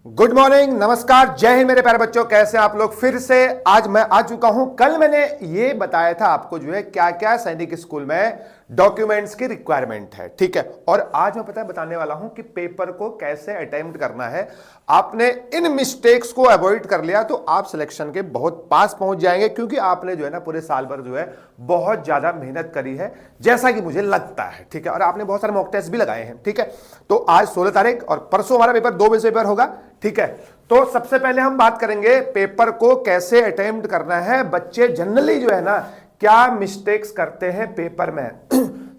Good morning, नमस्कार, जय हिंद मेरे प्यारे बच्चों। कैसे आप लोग? फिर से आज मैं आ चुका हूं। कल मैंने ये बताया था आपको जो है क्या क्या सैनिक स्कूल में डॉक्यूमेंट्स की रिक्वायरमेंट है, ठीक है। और आज मैं बताने वाला हूं कि पेपर को कैसे अटेम्प्ट करना है। आपने इन मिस्टेक्स को अवॉइड कर लिया तो आप सिलेक्शन के बहुत पास पहुंच जाएंगे, क्योंकि आपने जो है ना पूरे साल भर जो है बहुत ज्यादा मेहनत करी है, जैसा कि मुझे लगता है, ठीक है। और आपने बहुत सारे मॉक टेस्ट भी लगाए हैं, ठीक है। तो आज 16 तारीख और परसों हमारा पेपर 2 बजे पेपर होगा, ठीक है। तो सबसे पहले हम बात करेंगे पेपर को कैसे अटेम्प्ट करना है। बच्चे जनरली जो है ना क्या मिस्टेक्स करते हैं पेपर में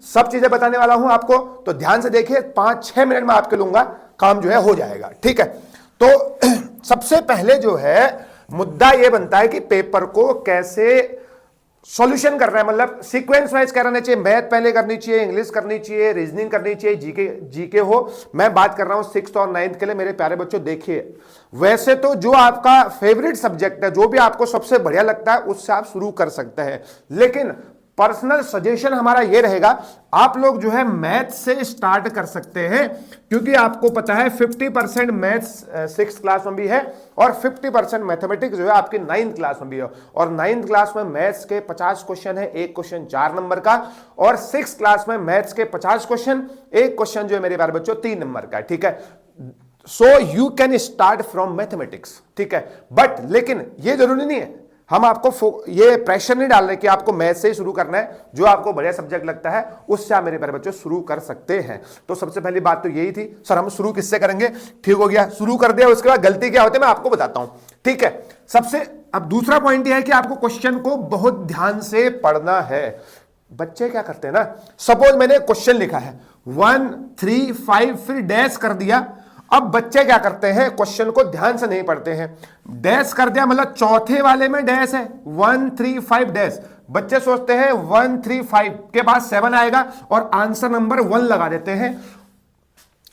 सब चीजें बताने वाला हूं आपको, तो ध्यान से देखिए। 5-6 मिनट में आपके लूंगा, काम जो है हो जाएगा, ठीक है। तो सबसे पहले जो है मुद्दा यह बनता है कि पेपर को कैसे सॉल्यूशन कर रहा है, मतलब सीक्वेंस वाइज करना चाहिए। मैथ पहले करनी चाहिए, इंग्लिश करनी चाहिए, रीजनिंग करनी चाहिए, जीके हो। मैं बात कर रहा हूं 6th और 9th के लिए। मेरे प्यारे बच्चों देखिए, वैसे तो जो आपका फेवरेट सब्जेक्ट है, जो भी आपको सबसे बढ़िया लगता है उससे आप शुरू कर सकते हैं, लेकिन पर्सनल सजेशन हमारा यह रहेगा आप लोग जो है मैथ से स्टार्ट कर सकते हैं, क्योंकि आपको पता है 50% मैथ्स 6th क्लास में भी है और 50% मैथमेटिक्स जो है आपकी 9th क्लास में भी है। और 9th क्लास में मैथ्स के 50 क्वेश्चन है, एक क्वेश्चन 4 नंबर का, और 6th क्लास में मैथ्स के 50 क्वेश्चन, एक क्वेश्चन जो है मेरे प्यारे बच्चों 3 नंबर का, ठीक है। So you can start from mathematics, ठीक है। बट लेकिन ये जरूरी नहीं है, हम आपको ये प्रेशर नहीं डाल रहे कि आपको मैथ से ही शुरू करना है। जो आपको बढ़िया सब्जेक्ट लगता है उससे आप मेरे प्यारे बच्चों शुरू कर सकते हैं। तो सबसे पहली बात तो यही थी, सर हम शुरू किससे करेंगे? ठीक हो गया, शुरू कर दिया। उसके बाद गलती क्या होती है मैं आपको बताता हूं, ठीक है। सबसे अब दूसरा पॉइंट यह है कि आपको क्वेश्चन को बहुत ध्यान से पढ़ना है। बच्चे क्या करते हैं ना, सपोज मैंने क्वेश्चन लिखा है 1 3 5 फिर डैश कर दिया। अब बच्चे क्या करते हैं, क्वेश्चन को ध्यान से नहीं पढ़ते हैं। डैश कर दिया मतलब चौथे वाले में डैश है 1 3 5 डैश। बच्चे सोचते हैं 1 3 5 के बाद 7 आएगा और आंसर नंबर 1 लगा देते हैं,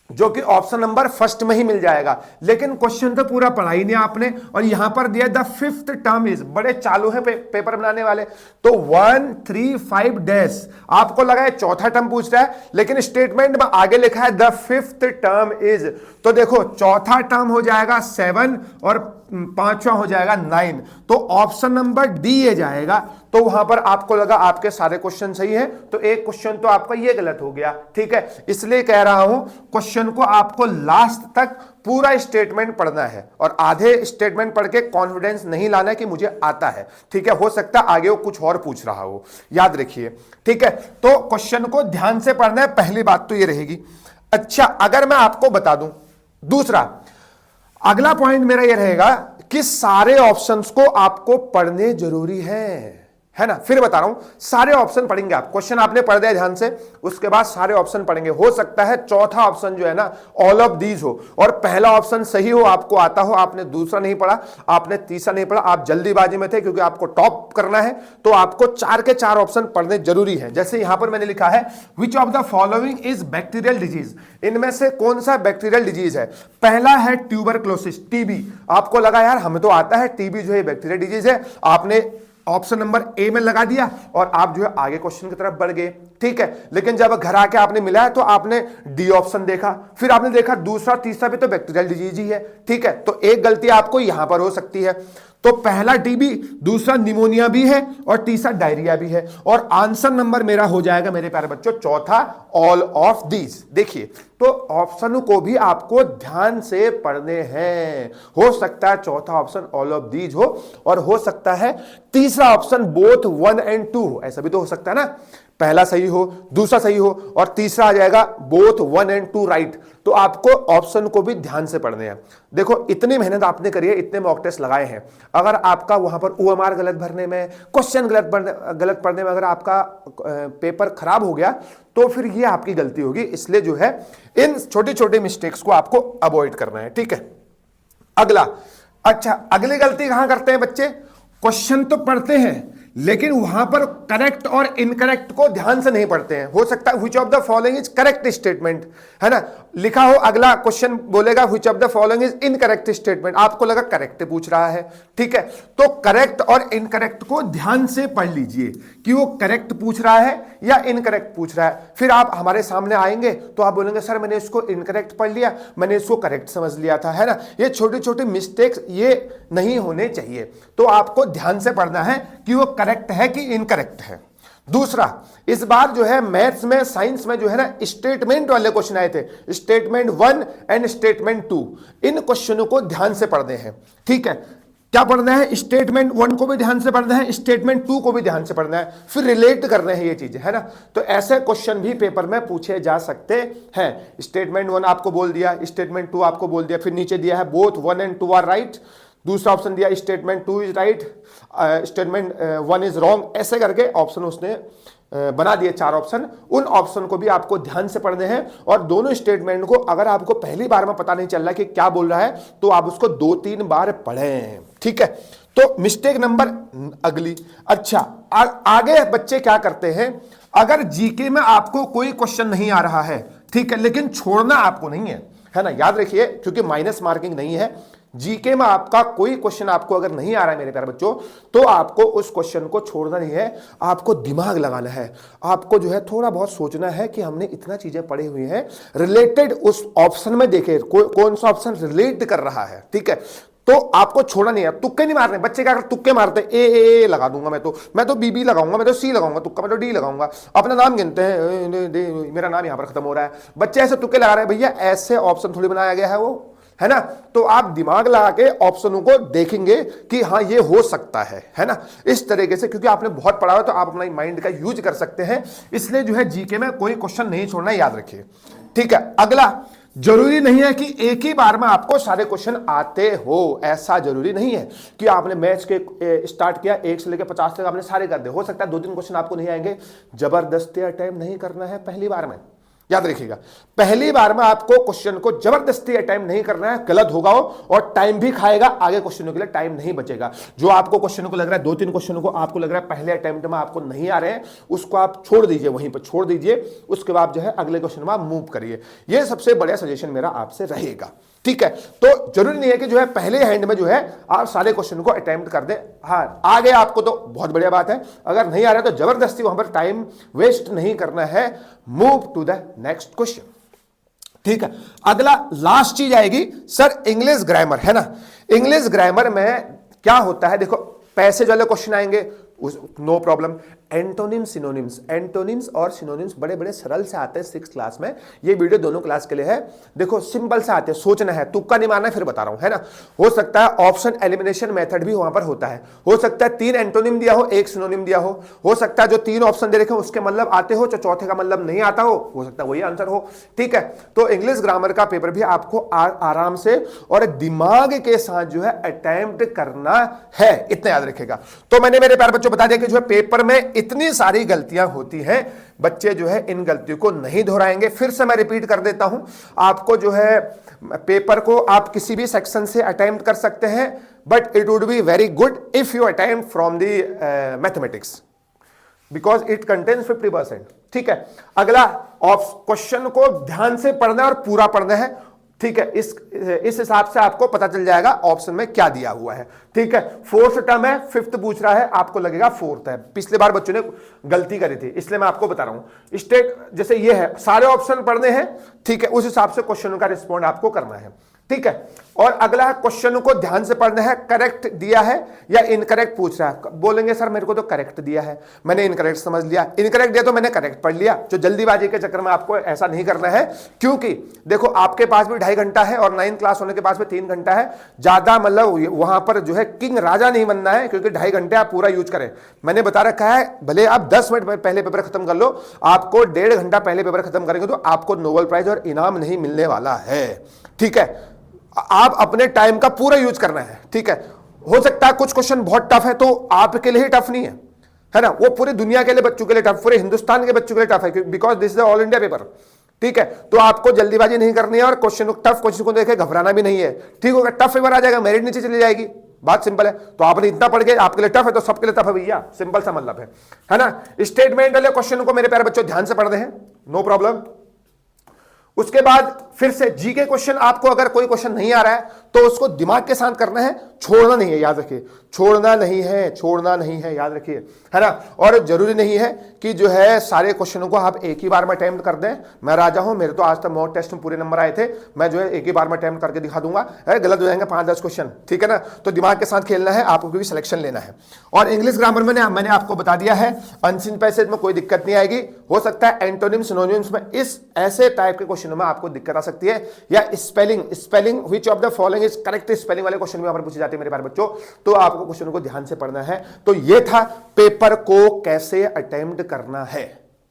जो कि ऑप्शन नंबर फर्स्ट में ही मिल जाएगा। लेकिन क्वेश्चन तो पूरा पढ़ा ही नहीं आपने, और यहां पर दिया द 5th टर्म इज। बड़े चालू है पेपर बनाने वाले, तो 1 3 5 डैश आपको लगा है चौथा टर्म पूछ रहा है, लेकिन स्टेटमेंट में आगे लिखा है द 5th टर्म इज। तो देखो चौथा टर्म हो जाएगा 7 और पांचवा हो जाएगा 9, तो ऑप्शन नंबर डी ये जाएगा। तो वहां पर आपको लगा आपके सारे क्वेश्चन सही हैं, तो एक क्वेश्चन तो आपका ये गलत हो गया, ठीक है। इसलिए कह रहा हूं क्वेश्चन को आपको लास्ट तक पूरा स्टेटमेंट पढ़ना है, और आधे स्टेटमेंट पढ़ के कॉन्फिडेंस नहीं लाना है कि मुझे आता है, ठीक है। हो सकता है आगे वो कुछ और पूछ रहा हो, याद रखिए, ठीक है। तो क्वेश्चन को ध्यान से पढ़ना है, पहली बात तो ये रहेगी। अच्छा, अगर मैं आपको बता दूं दूसरा, अगला पॉइंट मेरा यह रहेगा कि सारे ऑप्शंस को आपको पढ़ने जरूरी है ना। फिर बता रहा हूं, सारे ऑप्शन पढ़ेंगे आप। क्वेश्चन आपने पढ़ दिया ध्यान से, उसके बाद सारे ऑप्शन पढ़ेंगे। हो सकता है चौथा ऑप्शन जो है ना ऑल ऑफ दीज हो, और पहला ऑप्शन सही हो, आपको आता हो, आपने दूसरा नहीं पढ़ा, आपने तीसरा नहीं पढ़ा, आप जल्दीबाजी में थे क्योंकि आपको टॉप करना है, तो आपको 4 के 4 ऑप्शन पढ़ने जरूरी है। जैसे यहां पर मैंने लिखा है which of the following is bacterial disease, इनमें से कौन सा बैक्टीरियल डिजीज है? पहला है ट्यूबरक्लोसिस, टीबी। आपको लगा यार हमें तो आता है टीबी जो है बैक्टीरियल डिजीज है, आपने ऑप्शन नंबर ए में लगा दिया और आप जो है आगे क्वेश्चन की तरफ बढ़ गए, ठीक है। लेकिन जब घर आके आपने मिला है तो आपने डी ऑप्शन देखा, फिर आपने देखा दूसरा तीसरा भी तो बैक्टीरियल डिजीज ही है, ठीक है। तो एक गलती आपको यहां पर हो सकती है। तो पहला टीबी, दूसरा निमोनिया भी है और तीसरा डायरिया भी है, और आंसर नंबर मेरा हो जाएगा मेरे प्यारे बच्चों चौथा ऑल ऑफ दीज। देखिए, तो ऑप्शन को भी आपको ध्यान से पढ़ने हैं। हो सकता है चौथा ऑप्शन ऑल ऑफ दीज हो, और हो सकता है तीसरा ऑप्शन बोथ 1 और 2 हो, ऐसा भी तो हो सकता है ना। पहला सही हो, दूसरा सही हो, और तीसरा आ जाएगा बोथ 1 और 2 राइट। तो आपको ऑप्शन को भी ध्यान से पढ़ने हैं। देखो इतनी मेहनत आपने करी है, इतने मॉक टेस्ट लगाए हैं, अगर आपका वहां पर ओएमआर गलत भरने में, क्वेश्चन गलत पढ़ने में अगर आपका पेपर खराब हो गया तो फिर ये आपकी गलती होगी। इसलिए जो है इन छोटी छोटी मिस्टेक्स को आपको अवॉइड करना है, ठीक है। अगला, अच्छा अगली गलती कहां करते हैं बच्चे? क्वेश्चन तो पढ़ते हैं लेकिन वहां पर करेक्ट और इनकरेक्ट को ध्यान से नहीं पढ़ते हैं। हो सकता है which of the following is correct statement, है ना, लिखा हो, अगला क्वेश्चन बोलेगा which of the following is incorrect statement, आपको लगा करेक्ट पूछ रहा है, ठीक है। तो करेक्ट और इनकरेक्ट को ध्यान से पढ़ लीजिए कि वो करेक्ट पूछ रहा है या इनकरेक्ट पूछ रहा है। फिर आप हमारे सामने आएंगे तो आप बोलेंगे सर मैंने इसको इनकरेक्ट पढ़ लिया, मैंने इसको करेक्ट समझ लिया था, है ना। ये छोटे छोटे मिस्टेक्स ये नहीं होने चाहिए, तो आपको ध्यान से पढ़ना है कि वो करेक्ट है कि इनकरेक्ट है। दूसरा, इस बार जो है मैथ्स में, साइंस में जो है ना स्टेटमेंट वाले क्वेश्चन आए थे, स्टेटमेंट 1 एंड स्टेटमेंट 2, इन क्वेश्चनों को ध्यान से पढ़ने हैं, ठीक है। क्या पढ़ना है, स्टेटमेंट 1 को भी ध्यान से पढ़ना है, स्टेटमेंट 2 को भी ध्यान से पढ़ना है, फिर रिलेट करने हैं ये चीजें, है ना। तो ऐसे क्वेश्चन भी पेपर में पूछे जा सकते हैं। स्टेटमेंट 1 आपको बोल दिया, स्टेटमेंट 2 आपको बोल दिया, फिर नीचे दिया है बोथ 1 and 2 आर राइट, दूसरा ऑप्शन दिया statement 2 is right, statement 1 is wrong, ऐसे करके ऑप्शन उसने बना दिए 4 ऑप्शन। उन ऑप्शन को भी आपको ध्यान से पढ़ने हैं, और दोनों स्टेटमेंट को अगर आपको पहली बार में पता नहीं चल रहा कि क्या बोल रहा है तो आप उसको 2-3 बार पढ़ें, ठीक है। तो मिस्टेक नंबर अगली, अच्छा आगे बच्चे क्या करते हैं, अगर जीके में आपको कोई क्वेश्चन नहीं आ रहा है, ठीक है, लेकिन छोड़ना आपको नहीं है ना, याद रखिए, क्योंकि माइनस मार्किंग नहीं है। जीके में आपका कोई क्वेश्चन आपको अगर नहीं आ रहा है मेरे प्यारे बच्चों, तो आपको उस क्वेश्चन को छोड़ना नहीं है, आपको दिमाग लगाना है, आपको जो है थोड़ा बहुत सोचना है कि हमने इतना चीजें पढ़ी हुई हैं, रिलेटेड उस ऑप्शन में देखे कौन सा ऑप्शन रिलेट कर रहा है, ठीक है। तो आपको छोड़ना नहीं है, तुक्के नहीं मारने। बच्चे क्या करते, तुक्के मारते, ए लगा दूंगा, मैं तो बी लगाऊंगा, मैं तो सी लगाऊंगा, तुक्का मैं तो डी लगाऊंगा, अपना नाम गिनते हैं, मेरा नाम यहां पर खत्म हो रहा है। बच्चे ऐसे तुक्के लगा रहे हैं, भैया ऐसे ऑप्शन थोड़ी बनाया गया है वो, है ना। तो आप दिमाग लगा के ऑप्शनों को देखेंगे कि हाँ ये हो सकता है ना, इस तरीके से, क्योंकि आपने बहुत पढ़ा हुआ तो आप अपना माइंड का यूज कर सकते हैं। इसलिए जो है जीके में कोई क्वेश्चन नहीं छोड़ना, याद रखिए, ठीक है। अगला, जरूरी नहीं है कि एक ही बार में आपको सारे क्वेश्चन आते हो, ऐसा जरूरी नहीं है कि आपने मैथ्स के स्टार्ट किया 1 से लेकर 50 तक आपने सारे कर दिए। हो सकता है 2-3 क्वेश्चन आपको नहीं आएंगे, जबरदस्ती अटेम्प्ट नहीं करना है पहली बार में, याद रखिएगा। पहली बार में आपको क्वेश्चन को जबरदस्ती अटेम्प्ट नहीं करना है, गलत होगा वो और टाइम भी खाएगा, आगे क्वेश्चनों के लिए टाइम नहीं बचेगा। जो आपको क्वेश्चनों को लग रहा है 2-3 क्वेश्चनों को आपको लग रहा है पहले अटेम्प्ट में आपको नहीं आ रहे हैं, उसको आप छोड़ दीजिए, वहीं पर छोड़ दीजिए, उसके बाद जो है अगले क्वेश्चन में आप मूव करिए। यह सबसे बड़ा सजेशन मेरा आपसे रहेगा, ठीक है। तो जरूरी नहीं है कि जो है पहले हैंड में जो है आप सारे क्वेश्चन को अटेम्प्ट कर दें। हाँ, आ गया आपको तो बहुत बढ़िया बात है, अगर नहीं आ रहा तो जबरदस्ती वहां पर टाइम वेस्ट नहीं करना है, move to the next question, ठीक है। अगला लास्ट चीज आएगी सर इंग्लिश ग्रामर, है ना। इंग्लिश ग्रामर में क्या होता है, देखो पैसेज वाले क्वेश्चन आएंगे, no problem. Antonyms, synonyms, antonyms और सिनोनिम्स बड़े बड़े सरल से आते हैं 6th क्लास में, ये वीडियो दोनों क्लास के लिए है। देखो सिंपल से आते हैं, सोचना है, तुक्का नहीं मारना है, फिर बता रहा हूं, है ना। हो सकता है ऑप्शन एलिमिनेशन मेथड भी वहां पर होता है, हो सकता है 3 एंटोनिम दिया हो, 1 सिनोनिम दिया हो सकता है जो 3 ऑप्शन दे रखे हो उसके मतलब आते हो, जो चौथे का मतलब नहीं आता हो सकता है वही आंसर हो, ठीक है। तो इंग्लिश ग्रामर का पेपर भी आपको आराम से और दिमाग के साथ जो है अटेम्प्ट करना है, इतना याद रखेगा। तो मैंने मेरे प्यारे बच्चों बता दिया कि जो है पेपर में इतनी सारी गलतियां होती हैं, बच्चे जो है इन गलतियों को नहीं दोहराएंगे। फिर से मैं रिपीट कर देता हूं, आपको जो है पेपर को आप किसी भी सेक्शन से अटेम्प्ट कर सकते हैं, but it would be very good if you attempt from the mathematics because it contains 50%, ठीक है। अगला क्वेश्चन को ध्यान से पढ़ना है और पूरा पढ़ना है, ठीक है। इस हिसाब से आपको पता चल जाएगा ऑप्शन में क्या दिया हुआ है, ठीक है। 4th टर्म है, 5th पूछ रहा है, आपको लगेगा 4th है। पिछले बार बच्चों ने गलती करी थी, इसलिए मैं आपको बता रहा हूं। स्टेट जैसे ये है, सारे ऑप्शन पढ़ने हैं, ठीक है, उस हिसाब से क्वेश्चन का रिस्पॉन्ड आपको करना है, ठीक है। और अगला है क्वेश्चन को ध्यान से पढ़ना है, करेक्ट दिया है या इनकरेक्ट पूछ रहा है। बोलेंगे सर मेरे को तो करेक्ट दिया है, मैंने इनकरेक्ट समझ लिया, इनकरेक्ट दिया तो मैंने करेक्ट पढ़ लिया। जो जल्दीबाजी के चक्कर में आपको ऐसा नहीं करना है, क्योंकि देखो आपके पास भी 2.5 घंटा है और 9th क्लास होने के पास में 3 घंटा है, ज्यादा मतलब वहां पर जो है किंग राजा नहीं बनना है, क्योंकि 2.5 घंटे आप पूरा यूज करें। मैंने बता रखा है, भले आप 10 मिनट पहले पेपर खत्म कर लो, आपको 1.5 घंटा पहले पेपर खत्म करेंगे तो आपको नोबेल प्राइज और इनाम नहीं मिलने वाला है, ठीक है। आप अपने टाइम का पूरा यूज करना है, ठीक है। हो सकता है कुछ क्वेश्चन बहुत टफ है, तो आपके लिए ही टफ नहीं है ना, वो पूरी दुनिया के लिए बच्चों के लिए टफ, पूरे हिंदुस्तान के बच्चों के लिए टफ है, because this is all India paper, ठीक है। तो आपको जल्दीबाजी नहीं करनी है और टफ क्वेश्चन को देखे घबराना भी नहीं है, ठीक होगा। टफ पेपर आ जाएगा, मेरिट नीचे चली जाएगी, बात सिंपल है। तो आपने इतना पढ़ के आपके लिए टफ है तो सबके लिए टफ है भैया, सिंपल सा मतलब है ना। स्टेटमेंट वाले क्वेश्चन को मेरे प्यारे बच्चों ध्यान से पढ़ रहे हैं, नो प्रॉब्लम। उसके बाद फिर से जीके क्वेश्चन, आपको अगर कोई क्वेश्चन नहीं आ रहा है तो उसको दिमाग के साथ करना है, छोड़ना नहीं है, याद रखिए, छोड़ना नहीं है, छोड़ना नहीं है, याद रखिए, है ना। और जरूरी नहीं है कि जो है सारे क्वेश्चनों को आप एक ही बार में अटेम्प्ट कर दें। मैं राजा हूं, मेरे तो आज तक मॉक टेस्ट में पूरे नंबर आए थे, मैं जो है एक ही बार में अटेम्प्ट करके दिखा दूंगा, गलत हो जाएंगे 5-10 क्वेश्चन, ठीक है ना। तो दिमाग के साथ खेलना है आपको, भी सिलेक्शन लेना है। और इंग्लिश ग्रामर में मैंने आपको बता दिया है, अनसीन पैसेज में कोई दिक्कत नहीं आएगी। हो सकता है एंटोनिम सिनोनिम्स में इस ऐसे टाइप के क्वेश्चनों में आपको दिक्कत आ सकती है, या spelling which of the following is correct, spelling वाले क्वेश्चन भी हमारे पूछे जाते हैं मेरे प्यारे बच्चों। तो आपको क्वेश्चन को ध्यान से पढ़ना है। तो ये था पेपर को कैसे अटेम्प्ट करना है,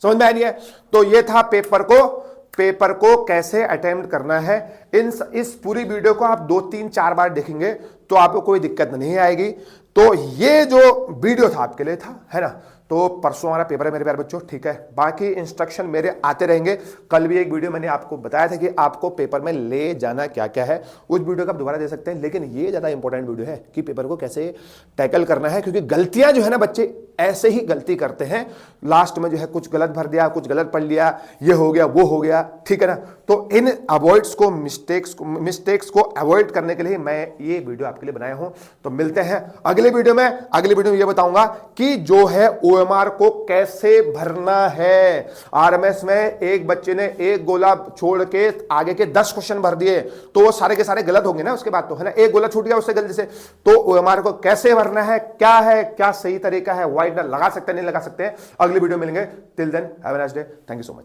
समझ में आ रही है। तो ये था पेपर को कैसे अटेम्प्ट करना है। इस पूरी वीडियो को आप 2-3-4 बार देखेंगे तो आपको कोई दिक्कत नहीं आएगी। तो ये जो वीडियो था आपके लिए था, है ना। तो परसों हमारा पेपर है मेरे प्यारे बच्चों, ठीक है। बाकी इंस्ट्रक्शन मेरे आते रहेंगे। कल भी एक वीडियो मैंने आपको बताया था कि आपको पेपर में ले जाना क्या क्या है, उस वीडियो को आप दोबारा दे सकते हैं। लेकिन ये ज्यादा इंपॉर्टेंट वीडियो है कि पेपर को कैसे टैकल करना है, क्योंकि गलतियां जो है ना, बच्चे ऐसे ही गलती करते हैं, लास्ट में जो है कुछ गलत भर दिया, कुछ गलत पढ़ लिया, ये हो गया वो हो गया, ठीक है ना। तो इन अवॉइड्स को, मिस्टेक्स को अवॉइड करने के लिए मैं ये वीडियो आपके लिए बनाया हूं। तो मिलते हैं अगले वीडियो में। अगले वीडियो में ये बताऊंगा कि जो है OMR को कैसे भरना है। आरएमएस में एक बच्चे ने एक गोला छोड़ के आगे के 10 क्वेश्चन भर दिए, तो वो सारे के सारे गलत होंगे ना उसके बाद, तो है ना, एक गोला छूट गया उससे गलती से। तो OMR को कैसे भरना है, क्या सही तरीका है, वाइडनर लगा सकते हैं नहीं लगा सकते हैं, अगली वीडियो मिलेंगे। Till then have a nice day, thank you so much.